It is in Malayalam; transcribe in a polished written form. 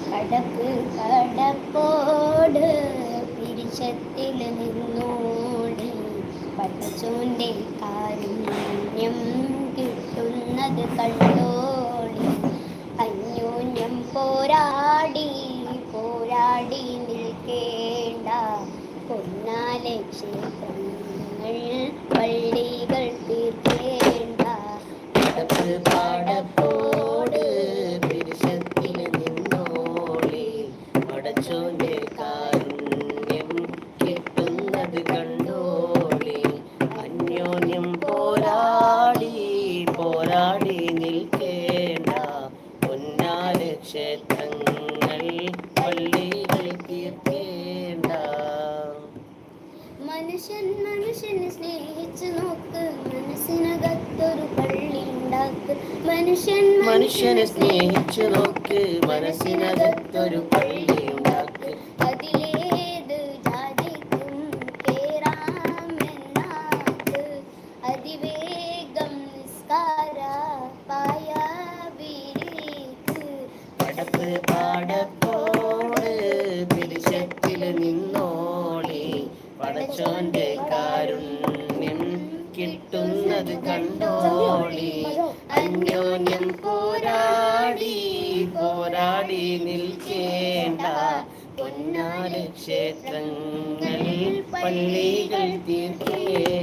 കടപ്പ് കടപ്പോട് പിരിശത്തിൽ നിന്നോടി പടച്ചോന്റെ കാരുണ്യം കിട്ടുന്നത് കണ്ടോളി അന്യോന്യം പോരാടി പോരാടി നിൽക്കേണ്ട പൊന്നാലെ ക്ഷേത്രങ്ങൾ പള്ളികൾ തീർക്കേണ്ട കടപ്പ് പാടപ്പോട് പിരിശത്തിൽ നിന്നോളി പടച്ചോന്റെ കാരുണ്യം കിട്ടുന്നത് കണ്ടോളി അന്യോന്യം പോരാടി പോരാടി നിൽക്കേണ്ട പൊന്നാല് ക്ഷേത്രങ്ങൾ പള്ളികൾ തീർക്കേണ്ട മനുഷ്യനെ സ്നേഹിച്ചു നോക്ക് മനസ്സിനകത്തൊരു പള്ളി ഉണ്ടാക്ക് മനുഷ്യനെ സ്നേഹിച്ചു നോക്ക് മനസ്സിനകത്തൊരു പള്ളി ഉണ്ടാക്ക് അതിലേത് ജാതിക്കും കേറാമെന്നാക്ക് അതിവേഗം നിസ്കാര പായ വീരിക്ക് പടപ്പ് പാടപ്പോട് പിരിശത്തിൽ നിന്നോളി പടച്ചോന്റെ കാരുണ്യം കിട്ടുന്നത് കണ്ടോളി അന്യോന്യം പോരാടി പോരാടി നിൽക്കേണ്ട പൊന്നാല് ക്ഷേത്രങ്ങൾ പള്ളികൾ തീർക്കേണ്ട